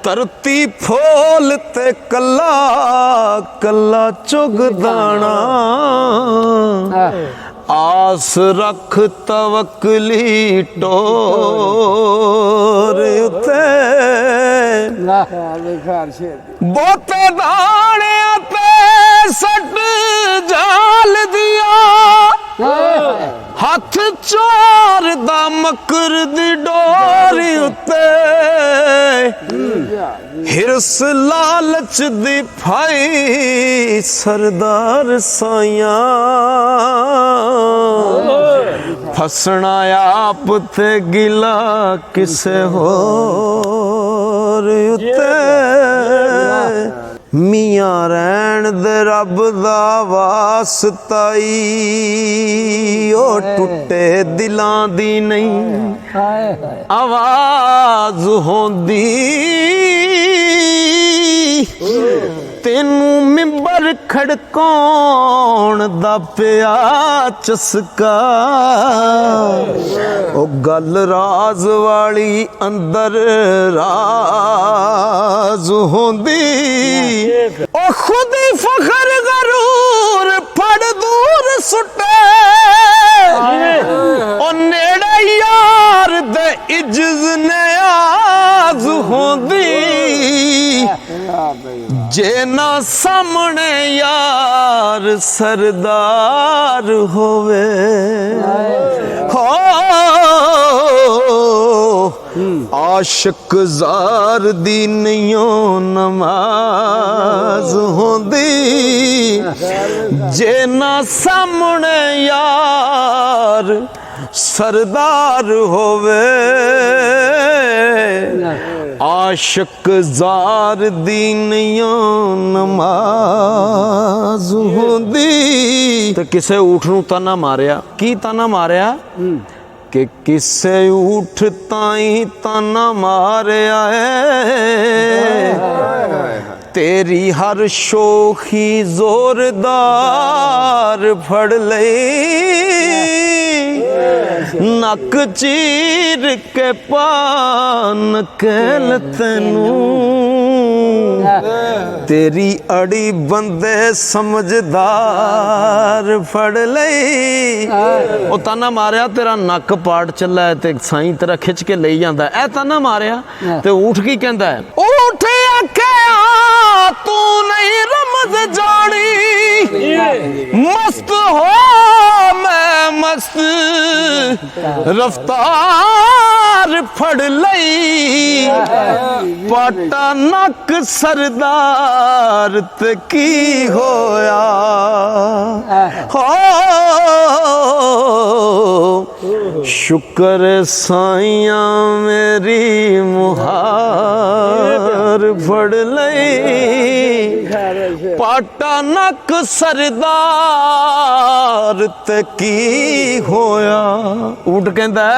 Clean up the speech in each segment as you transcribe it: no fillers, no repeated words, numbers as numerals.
ਧਰਤੀ ਫੋਲ ਤੇ ਕੱਲਾ ਕੱਲਾ ਚੁਗ ਦਾਣਾ ਆਸ ਰੱਖ ਤਵਕਲੀ ਟੋਰ ਉਤੇ ਬਹੁਤੇ ਦਾਣਿਆਂ ਤੇ ਸੱਟ ਜਾਲ ਦਿਆ ਹੱਥ ਚੋਰ ਦਾ ਮਕਰ ਦੀ ਡੋਰ ਉਤੇ हिरस लालच दी फाई सरदार साइया फसना आप ते गिला किसे होर उते मियां रहन दे रब दा वास्ताई ओ टुटे दिलां दी नहीं आवाज होंदी तेनू मिंबर खड़काउण दा पिया चसका ओ गल राज वाली अंदर राज होंदी ओ खुद ही फखर गरूर फड़ दूर सुटे ओ नेड़े यार दे इज्जत ने आज होंदी जे ना सामने यार सरदार होवे हो आशिक जार दी नहीं नमाज होंदी जे ना सामने यार सरदार होवे आशिक जार दी नहीं नमाज होंदी ते किसे ऊठ नूं ताना मारिया की ताना मारिया कि किसे ऊठ ताई ताना मारिया है तेरी हर शोखी जोरदार फड़ लई नक चीर के पान केल तेनू तेरी अड़ी बंदे समझदार फड़ लई ओ ताना मारिया तेरा नक पाड़ चला है ते साईं तेरा खिच के ले जांदा है। ए ताना मारिया ते उठ की कहंदा है उठ आखे तू नहीं रमज जानी मस्त हो मैं मस्त रफ्तार फड़ लई पाटा नक सरदार ते की होया हो शुक्र साइया मेरी मुहार फड़ लई पाटा नक सरदार ते की होया उठ कहंदा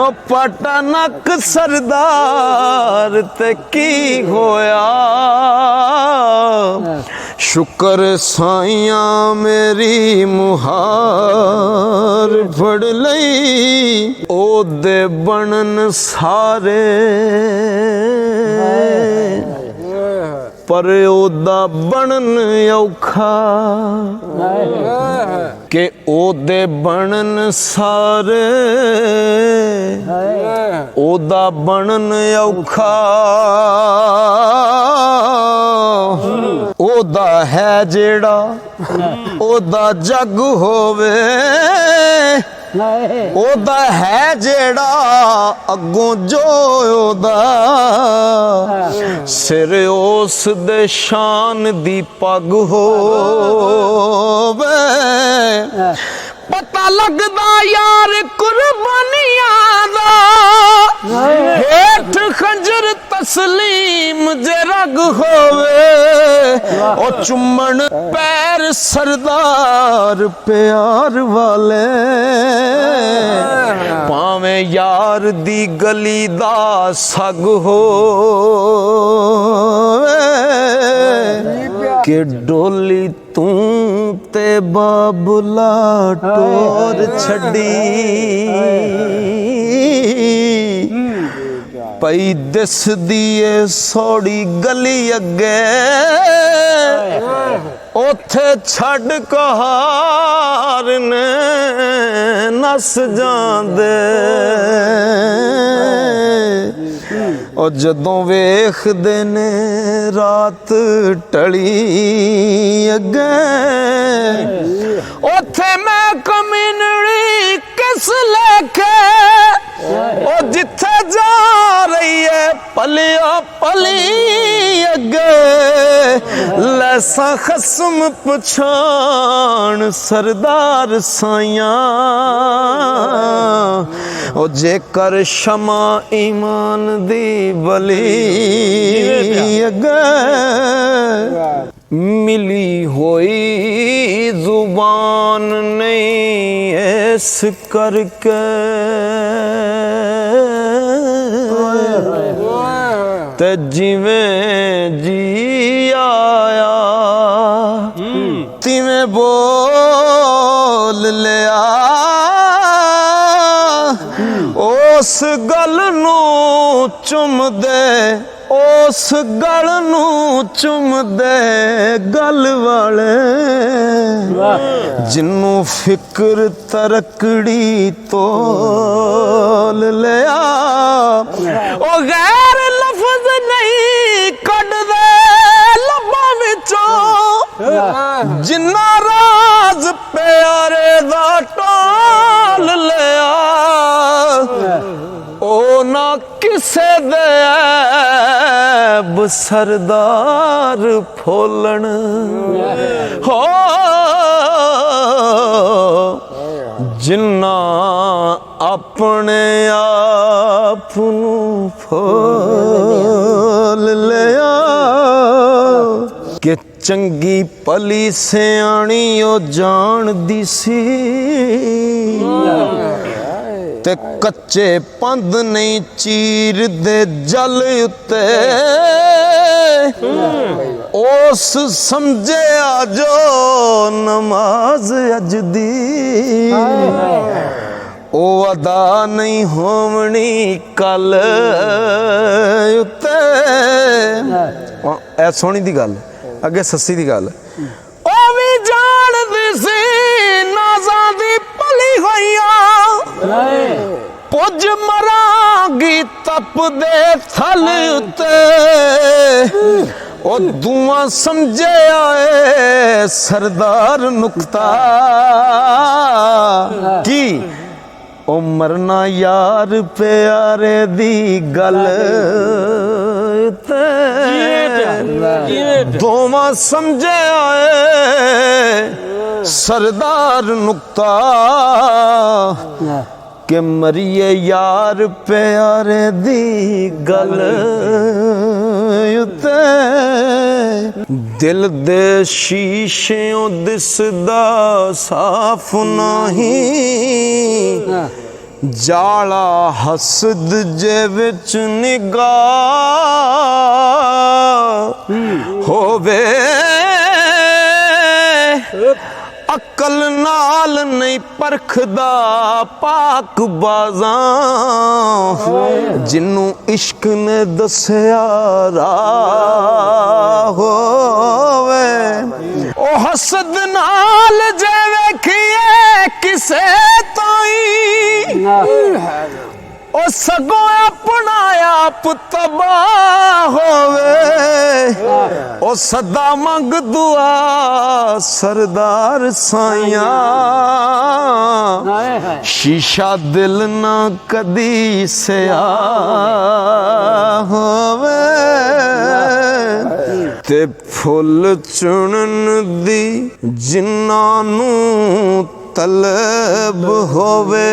ओ पाटा नक सरदार ते की होया शुक्र साइया मेरी मुहार फड़ लई ओ दे बनन सारे पर ओदा बनन औखा के ओदे बनन सारे ओदा बनन औखा ओदा है जेड़ा ओदा जग होवे ओदा है जेड़ा अगों जो ओदा सिर उस दे शान दी पग होवे पता लगदा यार कुर्बानियां दा हेठ खंजर तस्लीम जे रग होवे ओ चुम्मन पैर सरदार प्यार वाले पावे यार दी गली दा सग होवे के डोली तू ते बाबुला टोर छड़ी पई दिसदी ए सौड़ी गली अगे ओथे छड़ कहार ने नस जांदे ओ जदों वेखदे ने रात टली अगे ओथे मैं कमीनड़ी किस लेके ओ जिथे जा रही है पलिया पली अगे लैसा खसम पछाण सरदार साइया ओ जेकर शमा ईमान दी बली अगे मिली होई जुबान नहीं इस करके ते जिवें जी आया तिवें बोल लिया उस गल नू चुम दे उस गल नू चुम दे गल वाले जिन्नू फिक्र तरकड़ी तोल लिया ओ गैर लफ्ज नहीं कट दे लब्बां विचों जिन्ना राज प्यारे दा टोल लिया ओ ना किसे दे ऐब सरदार फोलन हो जिन्ना अपने आप नू फोल लिया कि चंगी भली सियाणी ओ जानदी सी ते कच्चे पंध नहीं चीर दे जल उते उस समझे आजो नमाज अज दी ओ अदा नहीं होवनी कल उते ऐ सोहनी दी गल अगे सस्सी दी गल ओ भी जानदी सी नाज़ां दी भली होइया पुज मरांगी तप दे थल उते ओ दुआ समझे आए सरदार नुक्ता की ओ मरना यार प्यारे दी गल दोवा समझे आए सरदार नुक्ता के मरिए यार प्यारे दी गल उते दिल दे शीशेओं दिसदा साफ नहीं जाला हसद जे विच निगाह होवे अकल नाल नहीं परखदा पाक बाज़ां जिन्नू इश्क ने दस्या राह होवे ओ हसद नाल जे वेखिए किसे ताई ओ सगों अपना आप तबाह होवे ओ सदा मंग दुआ सरदार साइया शीशा दिल ना कदी सया होवे ते फुल चुनन दी जिन्ना नू तलब होवे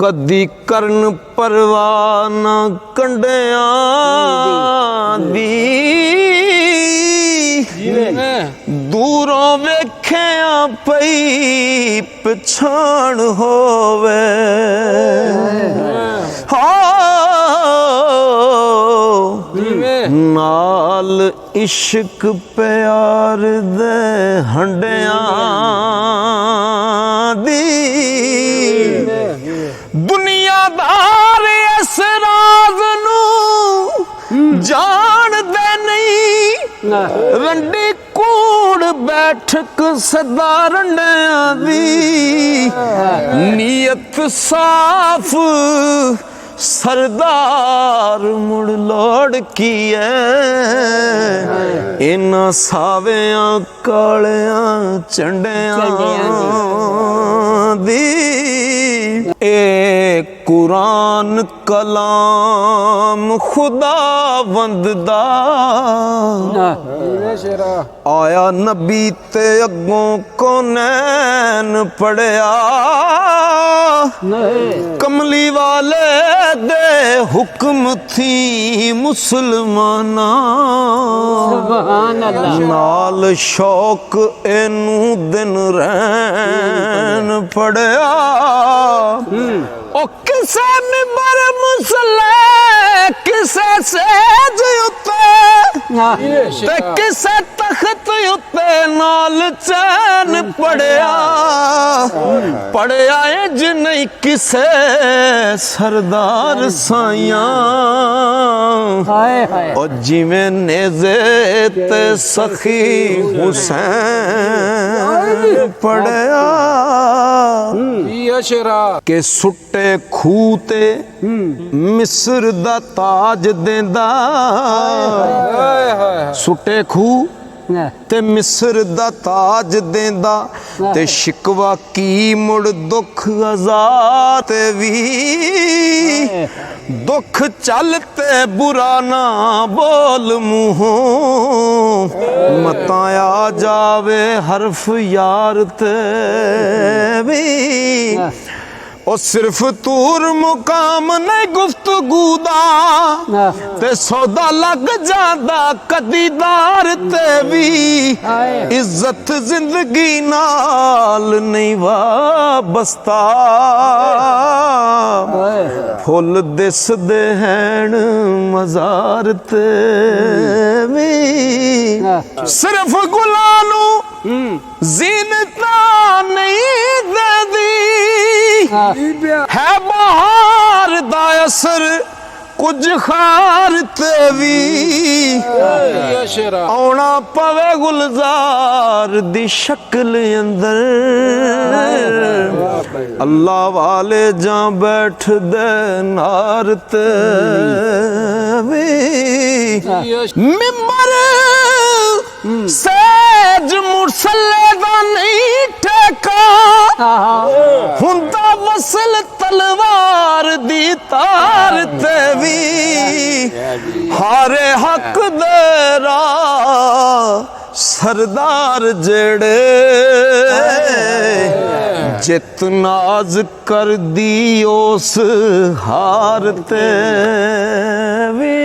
कदी करन परवाह ना कंडियां दी दूरों वेखिया पई पछाण होवे नाल इश्क प्यार दे हंडियां दी रंडी कूड़ बैठक सदा रंडियां दी नीयत साफ सरदार मुड़ लोड़ की है इना सावियां कालियां झंडियां दी ए कुरान कलाम खुदा वंददा आया नबी ते अगों कौनैन पढ़िया कमली वाले दे हुक्म थी मुसलमाना नाल शौक एनू दिन रैन पढ़िया ओ किसे मिंबर मुसल्ले किसे सेज उत्ते ते किसे तख्त उत्ते नाल चैन पढ़िया पढ़िया इंज नहीं किसे सरदार साइयां ओ जिवें नेज़े ते सखी हुसैन पढ़िया के सुट्टे खूह ते मिस्र दा ताज देंदा सुट्टे खूह ते मिस्र दा ताज देंदा ते शिकवा की मुड़ दुख हजार ते भी दुख चलते बुरा ना बोल मुँहों मता आ जावे हरफ यार ते भी ओ सिर्फ तूर मुकाम नहीं गुफ्तगू दा ते सौदा लग जांदा कदीदार ते भी इज्जत जिंदगी नाल नहीं वाबस्ता फुल दिसदे हैन मज़ार ते भी सिर्फ गुलानू ज़ीनता नहीं देदी है बहार दा असर कुछ खार ते भी आना पवे गुलजार दी शक्ल अंदर अल्लाह वाले जा बैठ दे नार ते भी मिंबर सेज मुरसले दा नहीं ठेका हुंदा वसल तलवार दी तार ते भी हारे हक देरा सरदार जेड़े जित नाज कर दी उस हार ते भी